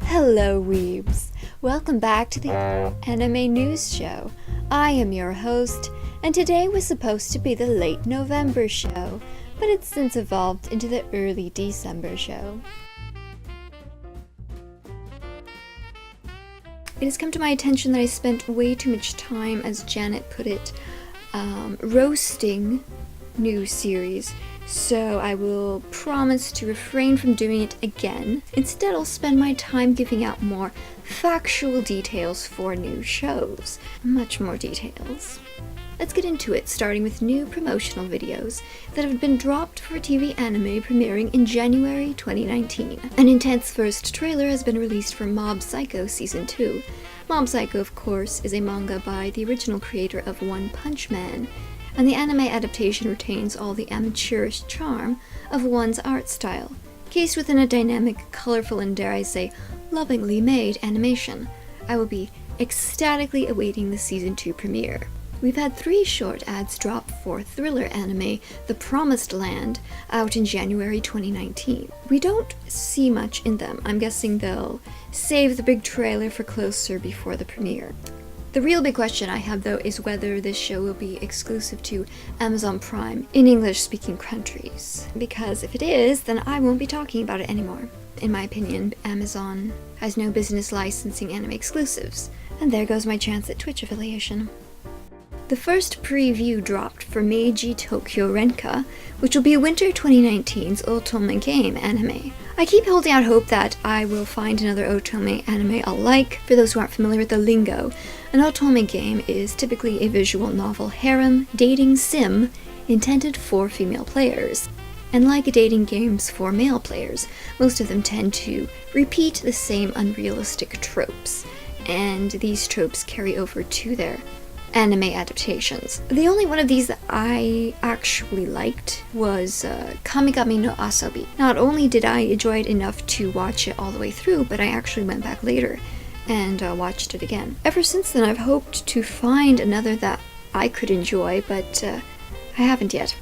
Hello weebs! Welcome back to the Anime News Show. I am your host, and today was supposed to be the late November show, but it's since evolved into the early December show. It has come to my attention that I spent way too much time, as Janet put it, roasting new series, so I will promise to refrain from doing it again. Instead, I'll spend my time giving out more factual details for new shows. Much more details. Let's get into it, starting with new promotional videos that have been dropped for TV anime premiering in January 2019. An intense first trailer has been released for Mob Psycho Season 2. Mob Psycho, of course, is a manga by the original creator of One Punch Man, and the anime adaptation retains all the amateurish charm of One's art style, cased within a dynamic, colorful, and dare I say, lovingly made animation. I will be ecstatically awaiting the Season 2 premiere. We've had 3 short ads drop for thriller anime The Promised Land, out in January 2019. We don't see much in them. I'm guessing they'll save the big trailer for closer before the premiere. The real big question I have, though, is whether this show will be exclusive to Amazon Prime in English-speaking countries. Because if it is, then I won't be talking about it anymore. In my opinion, Amazon has no business licensing anime exclusives, and there goes my chance at Twitch affiliation. The first preview dropped for Meiji Tokyo Renka, which will be Winter 2019's Otome game anime. I keep holding out hope that I will find another Otome anime I'll like. For those who aren't familiar with the lingo, an Otome game is typically a visual novel harem dating sim intended for female players. And like dating games for male players, most of them tend to repeat the same unrealistic tropes, and these tropes carry over to their anime adaptations. The only one of these that I actually liked was Kamigami no Asobi. Not only did I enjoy it enough to watch it all the way through, but I actually went back later and watched it again. Ever since then, I've hoped to find another that I could enjoy, but I haven't yet.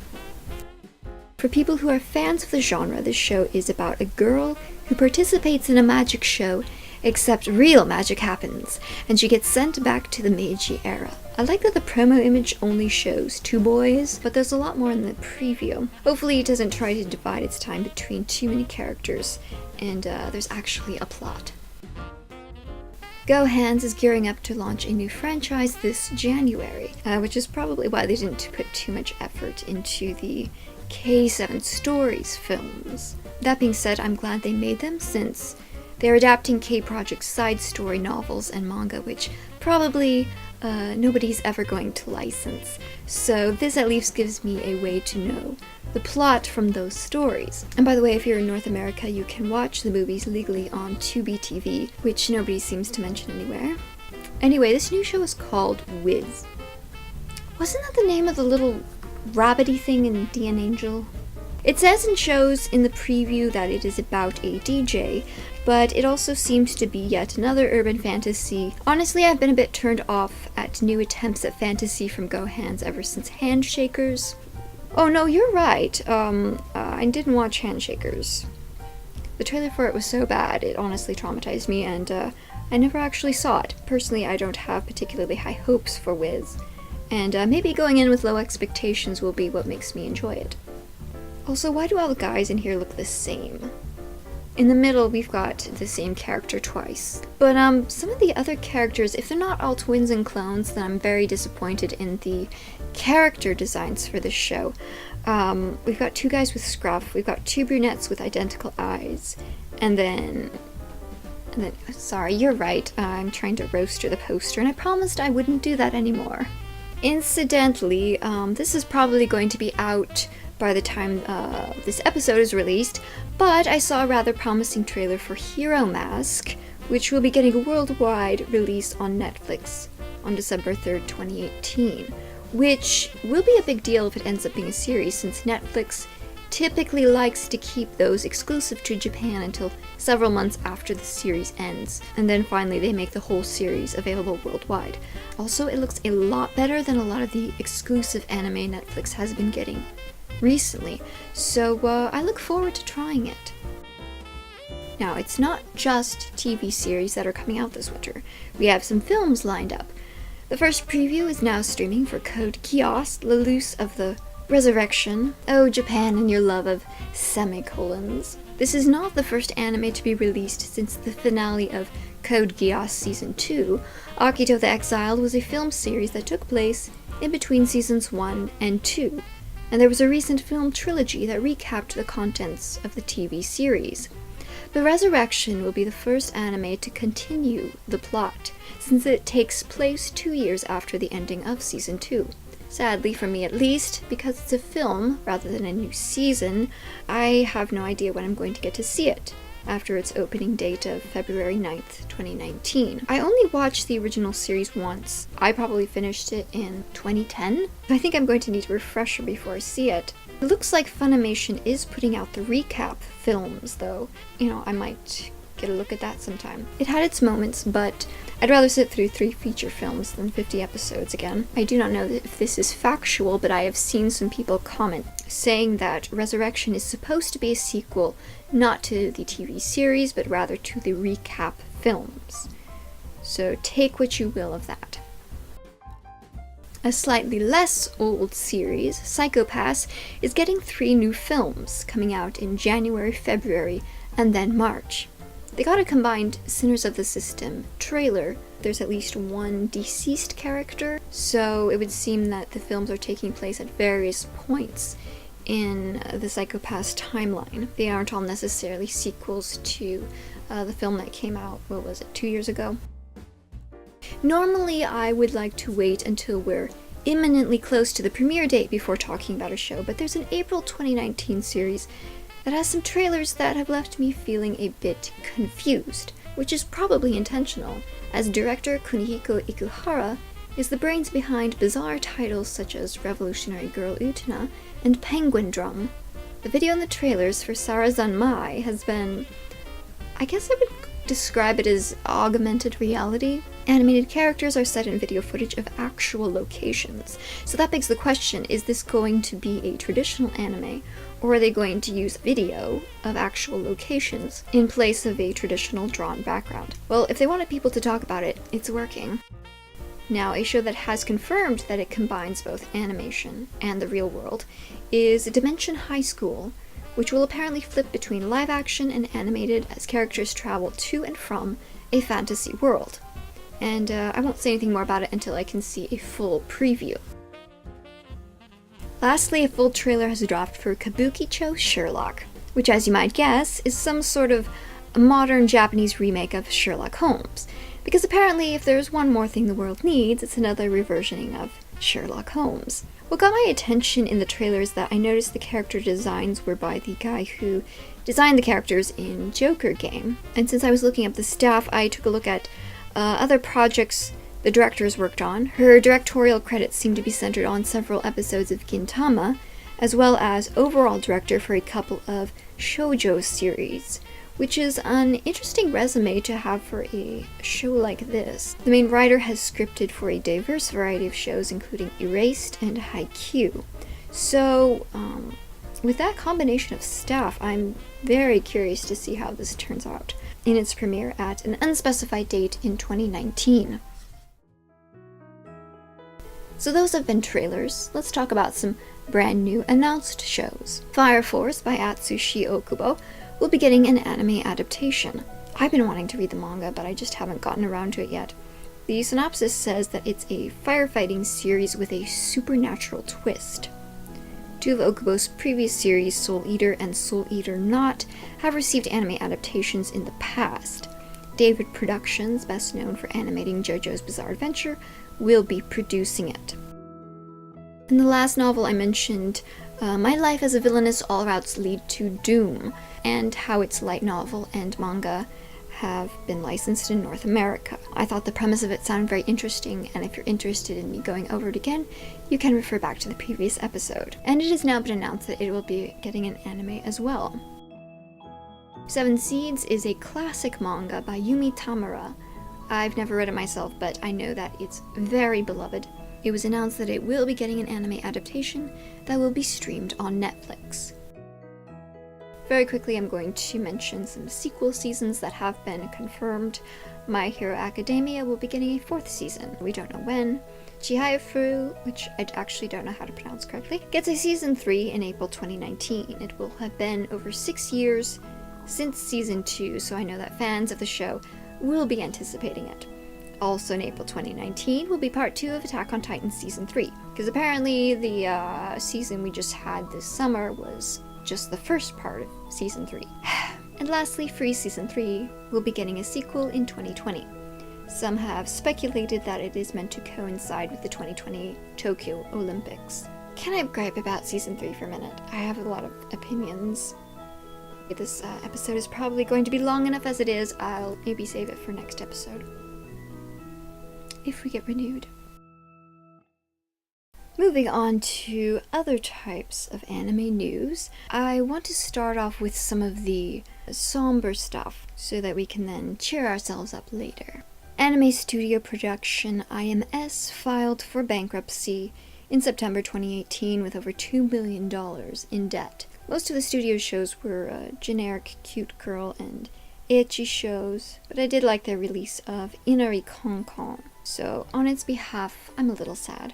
For people who are fans of the genre, this show is about a girl who participates in a magic show, except real magic happens, and she gets sent back to the Meiji era. I like that the promo image only shows 2 boys, but there's a lot more in the preview. Hopefully it doesn't try to divide its time between too many characters, and there's actually a plot. Go Hands is gearing up to launch a new franchise this January, which is probably why they didn't put too much effort into the K7 Stories films. That being said, I'm glad they made them, since they're adapting K-Project's side story novels and manga, which probably nobody's ever going to license. So this at least gives me a way to know the plot from those stories. And by the way, if you're in North America, you can watch the movies legally on Tubi TV, which nobody seems to mention anywhere. Anyway, this new show is called Wiz. Wasn't that the name of the little rabbity thing in DN Angel? It says and shows in the preview that it is about a DJ, but it also seems to be yet another urban fantasy. Honestly, I've been a bit turned off at new attempts at fantasy from Go Hands ever since Handshakers. Oh no, you're right. I didn't watch Handshakers. The trailer for it was so bad, it honestly traumatized me, and I never actually saw it. Personally, I don't have particularly high hopes for Wiz, and maybe going in with low expectations will be what makes me enjoy it. Also, why do all the guys in here look the same? In the middle, we've got the same character twice. But some of the other characters, if they're not all twins and clones, then I'm very disappointed in the character designs for this show. We've got 2 guys with scruff, we've got 2 brunettes with identical eyes, and then, sorry, you're right, I'm trying to roaster the poster, and I promised I wouldn't do that anymore. Incidentally, this is probably going to be out by the time this episode is released, but I saw a rather promising trailer for Hero Mask, which will be getting a worldwide release on Netflix on December 3rd, 2018, which will be a big deal if it ends up being a series, since Netflix typically likes to keep those exclusive to Japan until several months after the series ends, and then finally they make the whole series available worldwide. Also, it looks a lot better than a lot of the exclusive anime Netflix has been getting recently, so I look forward to trying it. Now, it's not just TV series that are coming out this winter. We have some films lined up. The first preview is now streaming for Code Geass, The Loose of the Resurrection. Oh, Japan and your love of semicolons. This is not the first anime to be released since the finale of Code Geass Season 2. Akito the Exiled was a film series that took place in between Seasons 1 and 2, and there was a recent film trilogy that recapped the contents of the TV series. But Resurrection will be the first anime to continue the plot, since it takes place 2 years after the ending of Season 2. Sadly, for me at least, because it's a film rather than a new season, I have no idea when I'm going to get to see it after its opening date of February 9th, 2019. I only watched the original series once. I probably finished it in 2010. I think I'm going to need a refresher before I see it. It looks like Funimation is putting out the recap films, though. I might get a look at that sometime. It had its moments, but I'd rather sit through 3 feature films than 50 episodes again. I do not know if this is factual, but I have seen some people comment saying that Resurrection is supposed to be a sequel not to the TV series, but rather to the recap films. So take what you will of that. A slightly less old series, Psycho-Pass, is getting 3 new films coming out in January, February, and then March. They got a combined Sinners of the System trailer. There's at least one deceased character, so it would seem that the films are taking place at various points in the Psycho-Pass timeline. They aren't all necessarily sequels to the film that came out, 2 years ago? Normally, I would like to wait until we're imminently close to the premiere date before talking about a show, but there's an April 2019 series that has some trailers that have left me feeling a bit confused, which is probably intentional, as director Kunihiko Ikuhara is the brains behind bizarre titles such as Revolutionary Girl Utena and Penguin Drum. The video in the trailers for Sarazan Mai has been, I guess I would describe it as augmented reality. Animated characters are set in video footage of actual locations. So that begs the question, is this going to be a traditional anime, or are they going to use video of actual locations in place of a traditional drawn background? Well, if they wanted people to talk about it, it's working. Now, a show that has confirmed that it combines both animation and the real world is Dimension High School, which will apparently flip between live action and animated as characters travel to and from a fantasy world. And I won't say anything more about it until I can see a full preview. Lastly, a full trailer has dropped for Kabukicho Sherlock, which, as you might guess, is some sort of modern Japanese remake of Sherlock Holmes. Because apparently, if there's one more thing the world needs, it's another reversioning of Sherlock Holmes. What got my attention in the trailer is that I noticed the character designs were by the guy who designed the characters in Joker game. And since I was looking up the staff, I took a look at other projects the directors worked on. Her directorial credits seem to be centered on several episodes of Gintama, as well as overall director for a couple of shoujo series, which is an interesting resume to have for a show like this. The main writer has scripted for a diverse variety of shows, including Erased and Haikyuu. So, with that combination of staff, I'm very curious to see how this turns out in its premiere at an unspecified date in 2019. So those have been trailers. Let's talk about some brand new announced shows. Fire Force by Atsushi Okubo will be getting an anime adaptation. I've been wanting to read the manga, but I just haven't gotten around to it yet. The synopsis says that it's a firefighting series with a supernatural twist. 2 of Okubo's previous series, Soul Eater and Soul Eater Not, have received anime adaptations in the past. David Productions, best known for animating JoJo's Bizarre Adventure, will be producing it. In the last novel I mentioned, My Life as a Villainess All Routes Lead to Doom, and how its light novel and manga have been licensed in North America. I thought the premise of it sounded very interesting, and if you're interested in me going over it again, you can refer back to the previous episode. And it has now been announced that it will be getting an anime as well. Seven Seeds is a classic manga by Yumi Tamura. I've never read it myself, but I know that it's very beloved. It was announced that it will be getting an anime adaptation that will be streamed on Netflix. Very quickly, I'm going to mention some sequel seasons that have been confirmed. My Hero Academia will be getting a 4th season. We don't know when. Chihayafuru, which I actually don't know how to pronounce correctly, gets a season 3 in April 2019. It will have been over 6 years since season 2, so I know that fans of the show will be anticipating it. Also in April 2019 will be part 2 of Attack on Titan season 3, because apparently the season we just had this summer was just the first part of season 3. And lastly, Free season 3 will be getting a sequel in 2020. Some have speculated that it is meant to coincide with the 2020 Tokyo Olympics. Can I gripe about season 3 for a minute? I have a lot of opinions. This episode is probably going to be long enough as it is. I'll maybe save it for next episode, if we get renewed. Moving on to other types of anime news, I want to start off with some of the somber stuff so that we can then cheer ourselves up later. Anime studio production IMS filed for bankruptcy in September 2018 with over $2 billion in debt. Most of the studio shows were generic cute girl and ecchi shows, but I did like their release of Inari Konkon, so on its behalf I'm a little sad.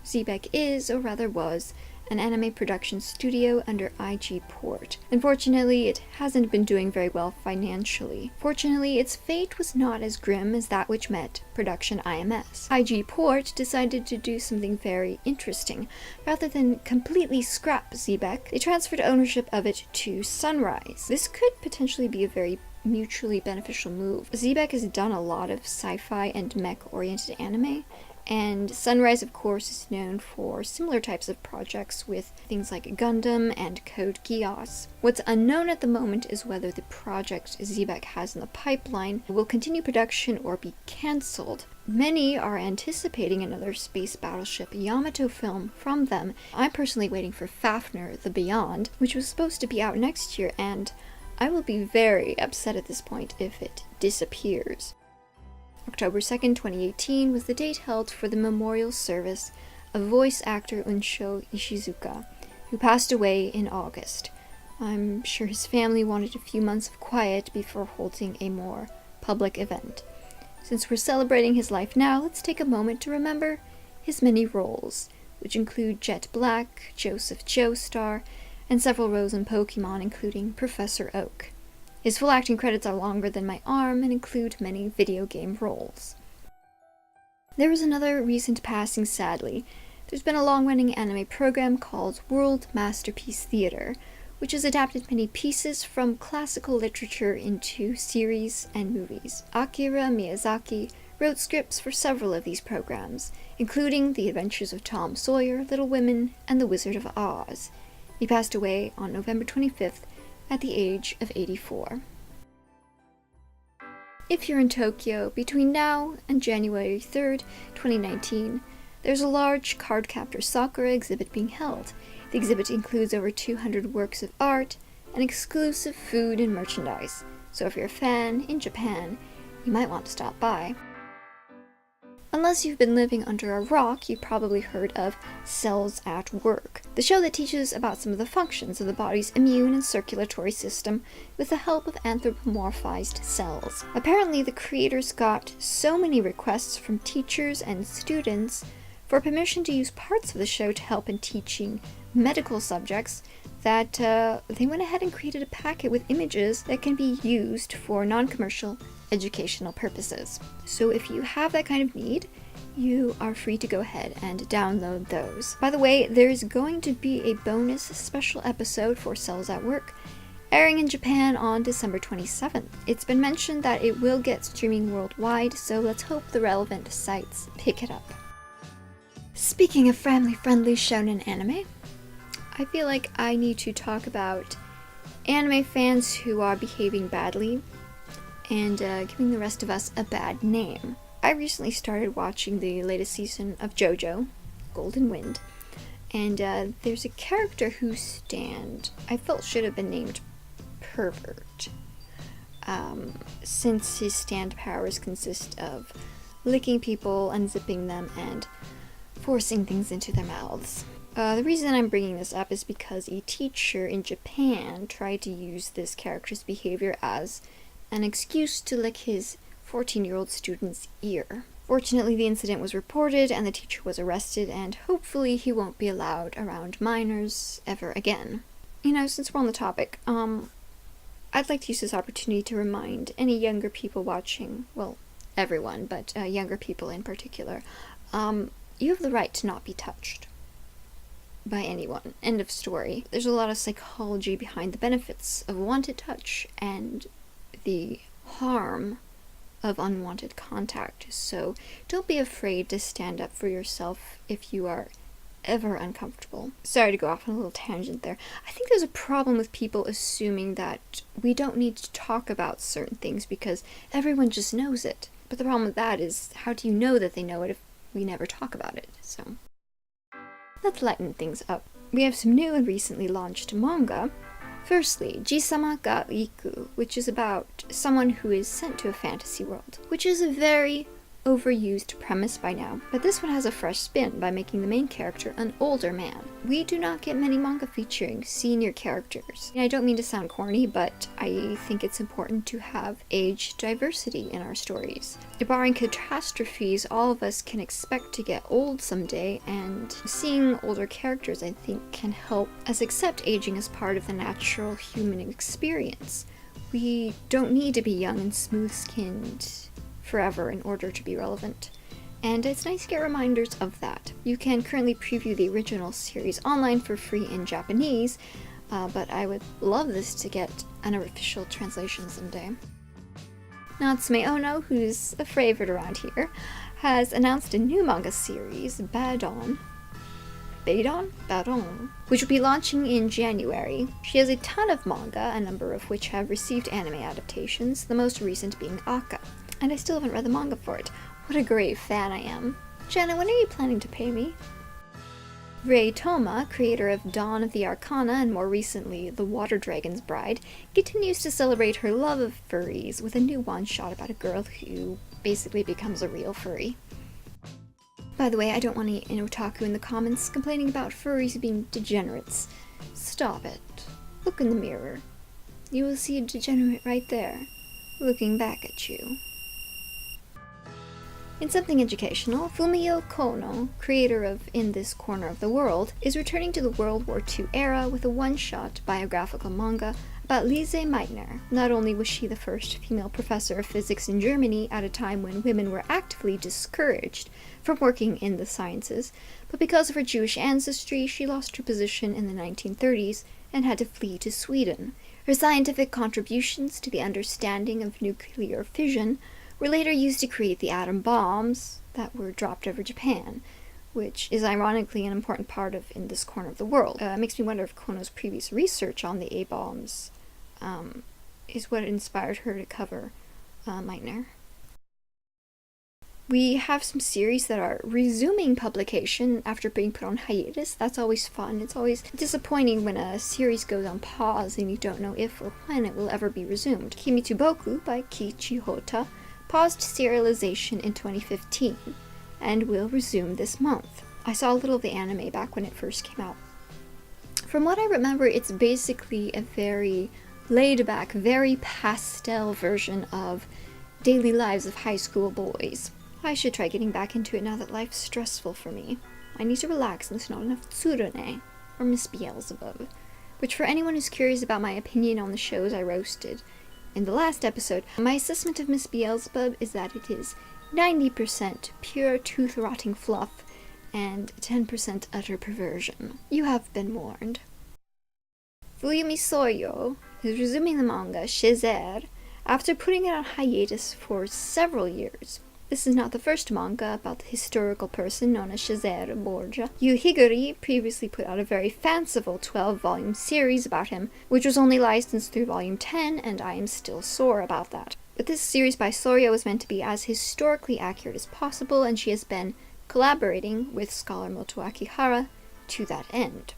Xebec is, or rather was, an anime production studio under IG Port. Unfortunately, it hasn't been doing very well financially. Fortunately, its fate was not as grim as that which met production IMS. IG Port decided to do something very interesting. Rather than completely scrap Xebec, they transferred ownership of it to Sunrise. This could potentially be a very mutually beneficial move. Xebec has done a lot of sci-fi and mech-oriented anime, and Sunrise, of course, is known for similar types of projects with things like Gundam and Code Geass. What's unknown at the moment is whether the project Xebec has in the pipeline will continue production or be cancelled. Many are anticipating another space battleship Yamato film from them. I'm personally waiting for Fafnir: The Beyond, which was supposed to be out next year, and I will be very upset at this point if it disappears. October 2nd, 2018 was the date held for the memorial service of voice actor Unsho Ishizuka, who passed away in August. I'm sure his family wanted a few months of quiet before holding a more public event. Since we're celebrating his life now, let's take a moment to remember his many roles, which include Jet Black, Joseph Joestar, and several roles in Pokemon, including Professor Oak. His full acting credits are longer than my arm and include many video game roles. There was another recent passing, sadly. There's been a long-running anime program called World Masterpiece Theater, which has adapted many pieces from classical literature into series and movies. Akira Miyazaki wrote scripts for several of these programs, including The Adventures of Tom Sawyer, Little Women, and The Wizard of Oz. He passed away on November 25th at the age of 84. If you're in Tokyo, between now and January 3rd, 2019, there's a large Cardcaptor Sakura exhibit being held. The exhibit includes over 200 works of art and exclusive food and merchandise, so if you're a fan in Japan, you might want to stop by. Unless you've been living under a rock, you've probably heard of Cells at Work, the show that teaches about some of the functions of the body's immune and circulatory system with the help of anthropomorphized cells. Apparently, the creators got so many requests from teachers and students for permission to use parts of the show to help in teaching medical subjects that they went ahead and created a packet with images that can be used for non-commercial educational purposes. So if you have that kind of need, you are free to go ahead and download those. By the way, there's going to be a bonus special episode for Cells at Work airing in Japan on December 27th. It's been mentioned that it will get streaming worldwide, so let's hope the relevant sites pick it up. Speaking of family-friendly shonen anime, I feel like I need to talk about anime fans who are behaving badly and giving the rest of us a bad name. I recently started watching the latest season of JoJo, Golden Wind, and there's a character whose stand I felt should have been named Pervert, since his stand powers consist of licking people, unzipping them, and forcing things into their mouths. The reason I'm bringing this up is because a teacher in Japan tried to use this character's behavior as an excuse to lick his 14-year-old student's ear. Fortunately, the incident was reported and the teacher was arrested, and hopefully he won't be allowed around minors ever again. You know, since we're on the topic, I'd like to use this opportunity to remind any younger people watching, well, everyone, but younger people in particular, you have the right to not be touched by anyone. End of story. There's a lot of psychology behind the benefits of wanted touch and the harm of unwanted contact, so don't be afraid to stand up for yourself if you are ever uncomfortable. Sorry to go off on a little tangent there. I think there's a problem with people assuming that we don't need to talk about certain things because everyone just knows it. But the problem with that is, how do you know that they know it if we never talk about it? So let's lighten things up. We have some new and recently launched manga. Firstly, Jisama ga Iku, which is about someone who is sent to a fantasy world, which is a very overused premise by now, but this one has a fresh spin by making the main character an older man. We do not get many manga featuring senior characters. And I don't mean to sound corny, but I think it's important to have age diversity in our stories. Barring catastrophes, all of us can expect to get old someday, and seeing older characters, I think, can help us accept aging as part of the natural human experience. We don't need to be young and smooth-skinned forever in order to be relevant, and it's nice to get reminders of that. You can currently preview the original series online for free in Japanese, but I would love this to get an official translation someday. Natsume Ono, who's a favorite around here, has announced a new manga series, Badon, which will be launching in January. She has a ton of manga, a number of which have received anime adaptations, the most recent being Aka. And I still haven't read the manga for it. What a great fan I am. Jenna, when are you planning to pay me? Rei Toma, creator of Dawn of the Arcana and more recently The Water Dragon's Bride, continues to celebrate her love of furries with a new one-shot about a girl who basically becomes a real furry. By the way, I don't want any otaku in the comments complaining about furries being degenerates. Stop it. Look in the mirror. You will see a degenerate right there, looking back at you. In something educational, Fumio Kono, creator of In This Corner of the World, is returning to the World War II era with a one-shot biographical manga about Lise Meitner. Not only was she the first female professor of physics in Germany at a time when women were actively discouraged from working in the sciences, but because of her Jewish ancestry, she lost her position in the 1930s and had to flee to Sweden. Her scientific contributions to the understanding of nuclear fission were later used to create the atom bombs that were dropped over Japan, which is ironically an important part of In This Corner of the World. It makes me wonder if Kono's previous research on the A-bombs is what inspired her to cover Meitner. We have some series that are resuming publication after being put on hiatus. That's always fun. It's always disappointing when a series goes on pause and you don't know if or when it will ever be resumed. Kimitsu Boku by Kiichi Hota paused serialization in 2015 and will resume this month. I saw a little of the anime back when it first came out. From what I remember, it's basically a very laid-back, very pastel version of daily lives of high school boys. I should try getting back into it now that life's stressful for me. I need to relax and there's not enough Tsurune, or Miss Beelzebub, which for anyone who's curious about my opinion on the shows I roasted in the last episode, my assessment of Miss Beelzebub is that it is 90% pure tooth-rotting fluff and 10% utter perversion. You have been warned. Fuyumi Soyo is resuming the manga Shizer after putting it on hiatus for several years. This is not the first manga about the historical person known as Shizer Borgia. Yu Higuri previously put out a very fanciful 12-volume series about him, which was only licensed through volume 10, and I am still sore about that. But this series by Soria was meant to be as historically accurate as possible, and she has been collaborating with scholar Moto Akihara to that end.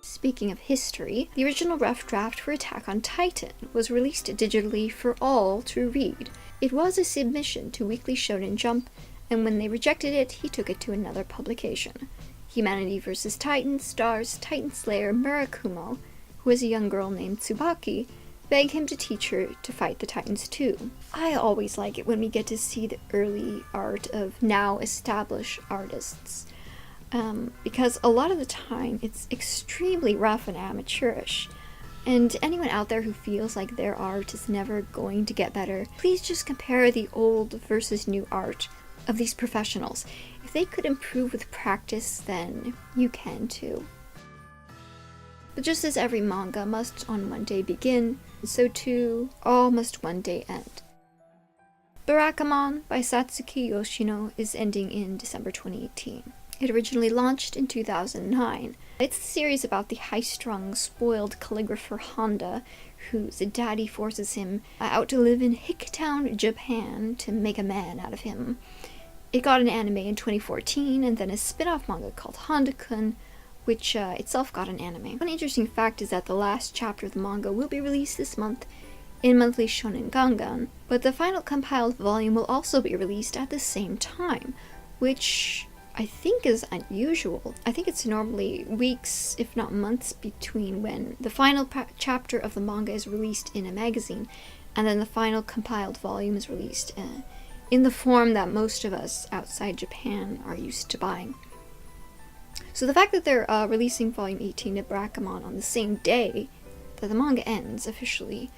Speaking of history, the original rough draft for Attack on Titan was released digitally for all to read. It was a submission to Weekly Shonen Jump, and when they rejected it, he took it to another publication. Humanity vs. Titan stars Titan Slayer Murakumo, who is a young girl named Tsubaki, beg him to teach her to fight the Titans too. I always like it when we get to see the early art of now established artists, because a lot of the time it's extremely rough and amateurish. And anyone out there who feels like their art is never going to get better, please just compare the old versus new art of these professionals. If they could improve with practice, then you can too. But just as every manga must on one day begin, so too all must one day end. Barakamon by Satsuki Yoshino is ending in December 2018. It originally launched in 2009. It's a series about the high-strung, spoiled calligrapher Honda, whose daddy forces him out to live in Hicktown, Japan, to make a man out of him. It got an anime in 2014, and then a spin-off manga called Honda-kun, which itself got an anime. One interesting fact is that the last chapter of the manga will be released this month in Monthly Shonen Gangan, but the final compiled volume will also be released at the same time, which I think is unusual. I think it's normally weeks, if not months, between when the final chapter of the manga is released in a magazine and then the final compiled volume is released in the form that most of us outside Japan are used to buying. So the fact that they're releasing Volume 18 of Barakamon on the same day that the manga ends officially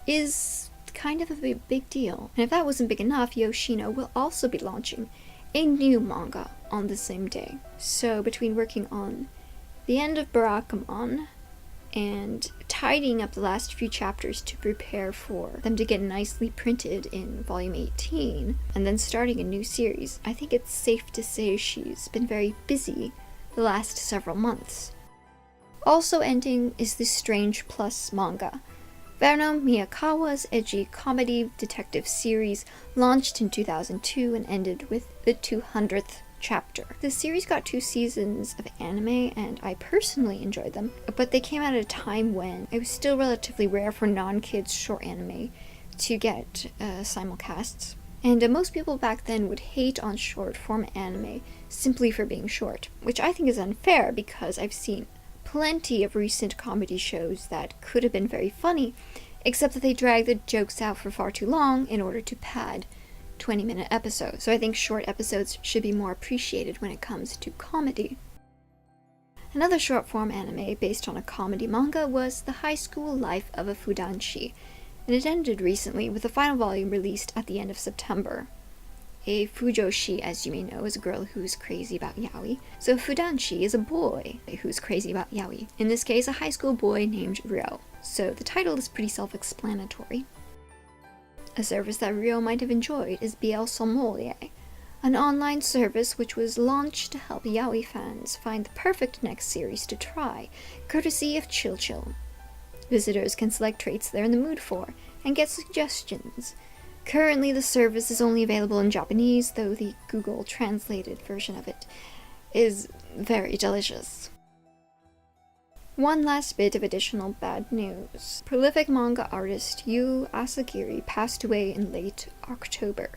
is kind of a big deal. And if that wasn't big enough, Yoshino will also be launching a new manga on the same day. So between working on the end of Barakamon and tidying up the last few chapters to prepare for them to get nicely printed in Volume 18, and then starting a new series, I think it's safe to say she's been very busy the last several months. Also ending is the Strange Plus manga. Verno Miyakawa's edgy comedy detective series launched in 2002 and ended with the 200th chapter. The series got 2 seasons of anime, and I personally enjoyed them, but they came out at a time when it was still relatively rare for non-kids short anime to get simulcasts. And most people back then would hate on short-form anime simply for being short, which I think is unfair because I've seen plenty of recent comedy shows that could have been very funny, except that they drag the jokes out for far too long in order to pad 20-minute episodes. So I think short episodes should be more appreciated when it comes to comedy. Another short-form anime based on a comedy manga was The High School Life of a Fudanshi, and it ended recently with the final volume released at the end of September. A fujoshi, as you may know, is a girl who's crazy about yaoi, so a fudanshi is a boy who's crazy about yaoi. In this case, a high school boy named Ryo, so the title is pretty self-explanatory. A service that Ryo might have enjoyed is BL Sommelier, an online service which was launched to help yaoi fans find the perfect next series to try, courtesy of Chill Chill. Visitors can select traits they're in the mood for, and get suggestions. Currently, the service is only available in Japanese, though the Google translated version of it is very delicious. One last bit of additional bad news. Prolific manga artist Yu Asagiri passed away in late October.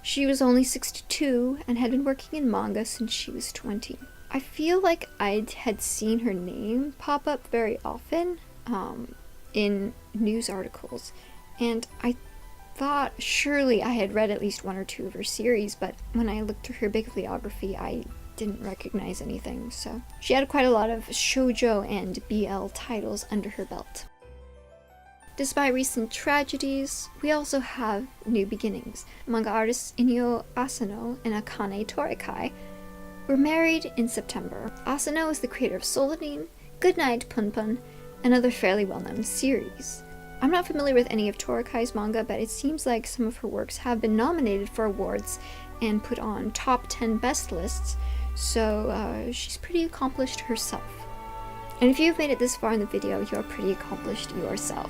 She was only 62 and had been working in manga since she was 20. I feel like I had seen her name pop up very often in news articles, and I thought surely I had read at least 1 or 2 of her series, but when I looked through her bibliography, I didn't recognize anything, so she had quite a lot of shoujo and BL titles under her belt. Despite recent tragedies, we also have new beginnings. Manga artists Inyo Asano and Akane Torikai were married in September. Asano is the creator of Soladine, Goodnight Punpun, and other fairly well-known series. I'm not familiar with any of Torikai's manga, but it seems like some of her works have been nominated for awards and put on top 10 best lists, so she's pretty accomplished herself. And if you've made it this far in the video, you're pretty accomplished yourself.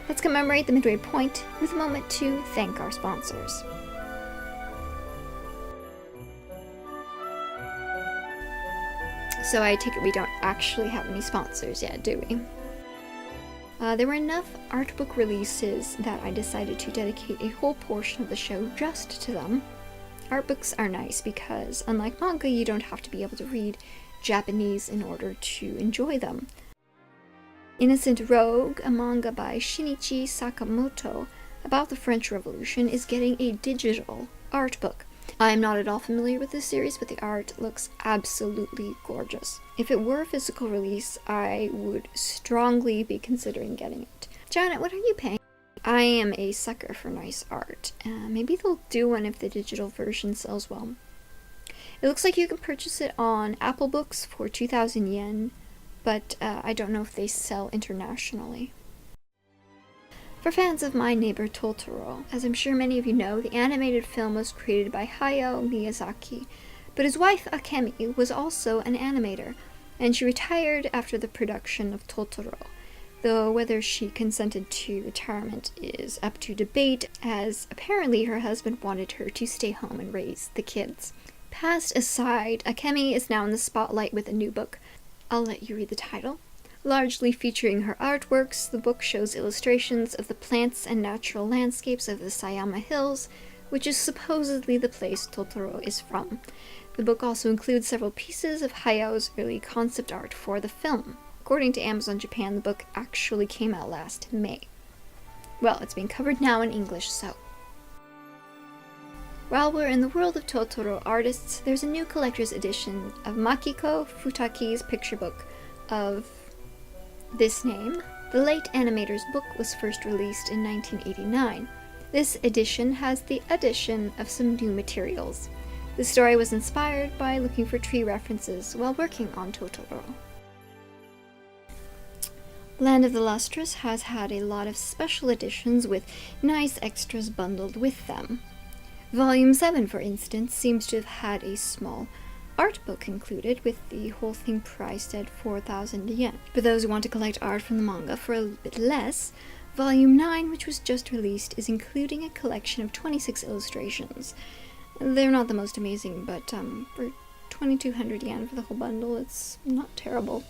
Let's commemorate the midway point with a moment to thank our sponsors. So I take it we don't actually have any sponsors yet, do we? There were enough art book releases that I decided to dedicate a whole portion of the show just to them. Art books are nice because, unlike manga, you don't have to be able to read Japanese in order to enjoy them. Innocent Rogue, a manga by Shinichi Sakamoto about the French Revolution, is getting a digital art book. I am not at all familiar with this series, but the art looks absolutely gorgeous. If it were a physical release, I would strongly be considering getting it. Janet, what are you paying? I am a sucker for nice art. Maybe they'll do one if the digital version sells well. It looks like you can purchase it on Apple Books for 2,000 yen, but I don't know if they sell internationally. For fans of My Neighbor Totoro, as I'm sure many of you know, the animated film was created by Hayao Miyazaki, but his wife Akemi was also an animator, and she retired after the production of Totoro, though whether she consented to retirement is up to debate, as apparently her husband wanted her to stay home and raise the kids. Past aside, Akemi is now in the spotlight with a new book. I'll let you read the title. Largely featuring her artworks, the book shows illustrations of the plants and natural landscapes of the Sayama Hills, which is supposedly the place Totoro is from. The book also includes several pieces of Hayao's early concept art for the film. According to Amazon Japan, the book actually came out last May. Well, it's being covered now in English, so. While we're in the world of Totoro artists, there's a new collector's edition of Makiko Futaki's picture book of this name. The late animator's book was first released in 1989. This edition has the addition of some new materials. The story was inspired by looking for tree references while working on Totoro. Land of the Lustrous has had a lot of special editions with nice extras bundled with them. Volume 7, for instance, seems to have had a small art book included, with the whole thing priced at 4,000 yen. For those who want to collect art from the manga for a little bit less, Volume 9, which was just released, is including a collection of 26 illustrations. They're not the most amazing, but for 2,200 yen for the whole bundle, it's not terrible.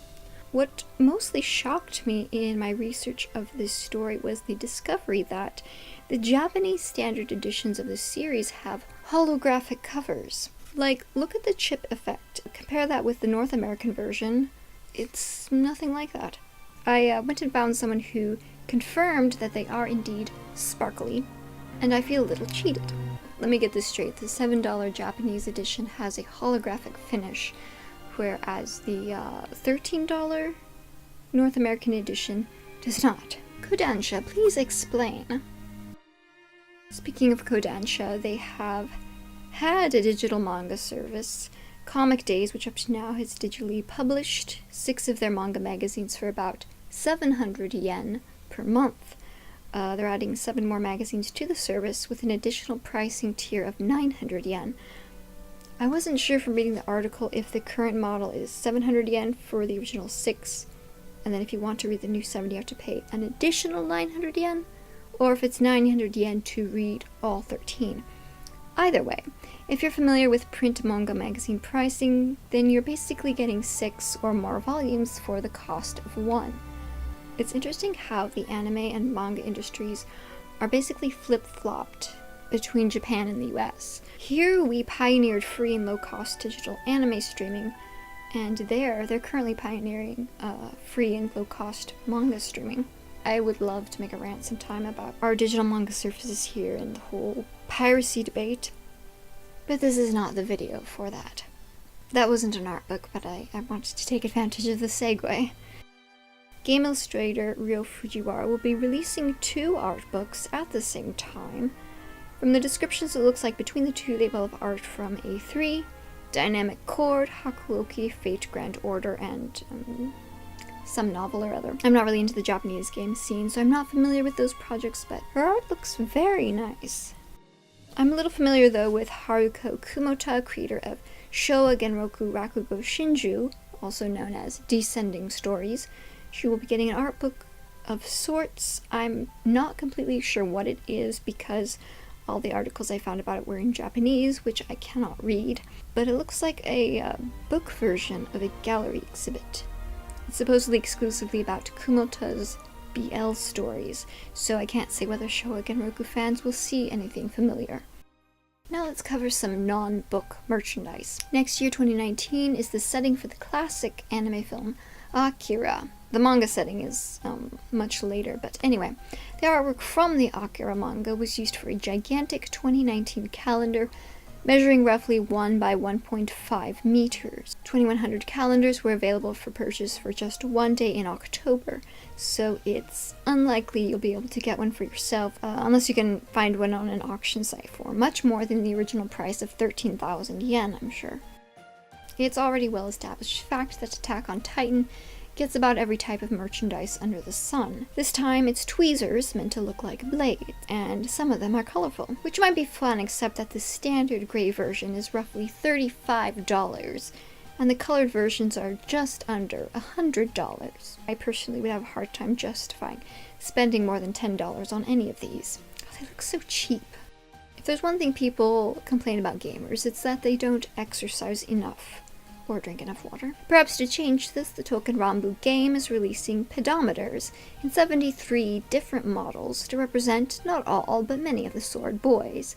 What mostly shocked me in my research of this story was the discovery that the Japanese standard editions of the series have holographic covers. Like, look at the chip effect. Compare that with the North American version. It's nothing like that. I went and found someone who confirmed that they are indeed sparkly, and I feel a little cheated. Let me get this straight. The $7 Japanese edition has a holographic finish, whereas the $13 North American edition does not. Kodansha, please explain. Speaking of Kodansha, they have had a digital manga service, Comic Days, which up to now has digitally published 6 of their manga magazines for about 700 yen per month. They're adding 7 more magazines to the service with an additional pricing tier of 900 yen. I wasn't sure from reading the article if the current model is 700 yen for the original 6, and then if you want to read the new 7 you have to pay an additional 900 yen, or if it's 900 yen to read all 13. Either way, if you're familiar with print manga magazine pricing, then you're basically getting 6 or more volumes for the cost of 1. It's interesting how the anime and manga industries are basically flip-flopped between Japan and the US. Here we pioneered free and low-cost digital anime streaming, and they're currently pioneering free and low-cost manga streaming. I would love to make a rant sometime about our digital manga services here and the whole piracy debate, but this is not the video for that. That wasn't an art book, but I wanted to take advantage of the segue. Game illustrator Ryo Fujiwara will be releasing 2 art books at the same time. From the descriptions, it looks like between the 2 they will have art from A3, Dynamic Chord, Hakuoki, Fate Grand Order, and some novel or other. I'm not really into the Japanese game scene, so I'm not familiar with those projects, but her art looks very nice. I'm a little familiar though with Haruko Kumota, creator of Showa Genroku Rakugo Shinju, also known as Descending Stories. She will be getting an art book of sorts. I'm not completely sure what it is because all the articles I found about it were in Japanese, which I cannot read, but it looks like a book version of a gallery exhibit. It's supposedly exclusively about Kumota's BL stories, so I can't say whether Showa Genroku fans will see anything familiar. Now let's cover some non-book merchandise. Next year, 2019, is the setting for the classic anime film Akira. The manga setting is much later, but anyway. The artwork from the Akira manga was used for a gigantic 2019 calendar measuring roughly 1 by 1.5 meters. 2100 calendars were available for purchase for just one day in October, so it's unlikely you'll be able to get one for yourself, unless you can find one on an auction site for much more than the original price of 13,000 yen, I'm sure. It's already well-established fact that Attack on Titan gets about every type of merchandise under the sun. This time it's tweezers meant to look like blades, and some of them are colorful, which might be fun except that the standard gray version is roughly $35, and the colored versions are just under $100. I personally would have a hard time justifying spending more than $10 on any of these. Oh, they look so cheap. If there's one thing people complain about gamers, it's that they don't exercise enough or drink enough water. Perhaps to change this, the Token Rambu game is releasing pedometers in 73 different models to represent not all, but many of the Sword Boys.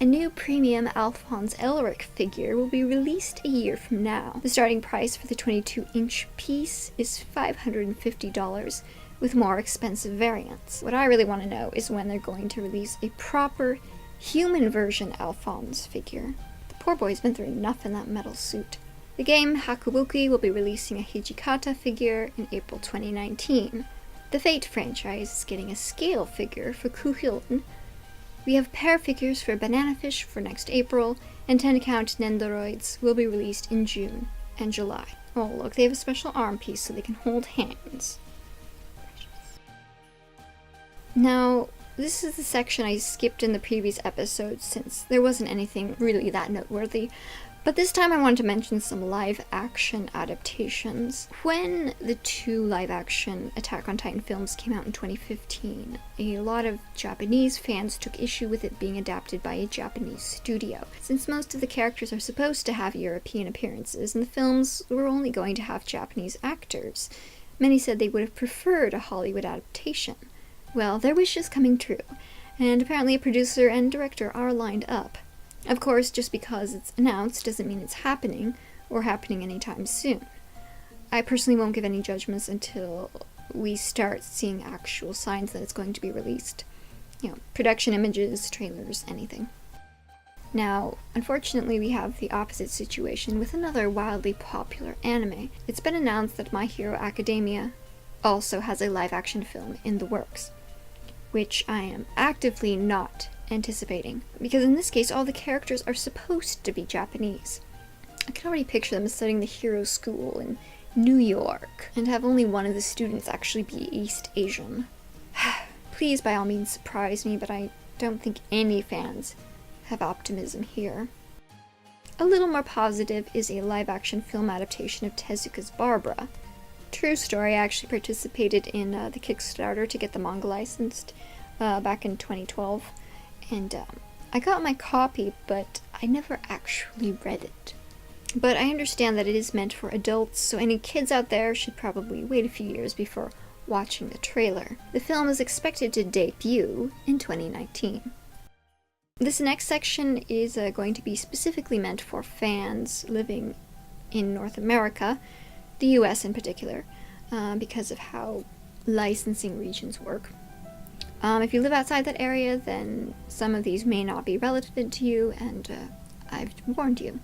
A new premium Alphonse Elric figure will be released a year from now. The starting price for the 22-inch piece is $550, with more expensive variants. What I really want to know is when they're going to release a proper human version Alphonse figure. The poor boy's been through enough in that metal suit. The game Hakubuki will be releasing a Hijikata figure in April 2019. The Fate franchise is getting a scale figure for Kuhilden. We have pair figures for Banana Fish for next April, and 10-count Nendoroids will be released in June and July. Oh look, they have a special arm piece so they can hold hands. Now, this is the section I skipped in the previous episode since there wasn't anything really that noteworthy. But this time I wanted to mention some live-action adaptations. When the 2 live-action Attack on Titan films came out in 2015, a lot of Japanese fans took issue with it being adapted by a Japanese studio, since most of the characters are supposed to have European appearances, and the films were only going to have Japanese actors. Many said they would have preferred a Hollywood adaptation. Well, their wish is coming true, and apparently a producer and director are lined up. Of course, just because it's announced doesn't mean it's happening, or happening anytime soon. I personally won't give any judgments until we start seeing actual signs that it's going to be released. Production images, trailers, anything. Now, unfortunately, we have the opposite situation with another wildly popular anime. It's been announced that My Hero Academia also has a live-action film in the works, which I am actively not anticipating, because in this case all the characters are supposed to be Japanese. I can already picture them studying the hero school in New York, and have only one of the students actually be East Asian. Please by all means surprise me, but I don't think any fans have optimism here. A little more positive is a live-action film adaptation of Tezuka's Barbara. True story, I actually participated in the Kickstarter to get the manga licensed back in 2012. And I got my copy, but I never actually read it. But I understand that it is meant for adults, so any kids out there should probably wait a few years before watching the trailer. The film is expected to debut in 2019. This next section is going to be specifically meant for fans living in North America, the US in particular, because of how licensing regions work. If you live outside that area, then some of these may not be relevant to you, and I've warned you.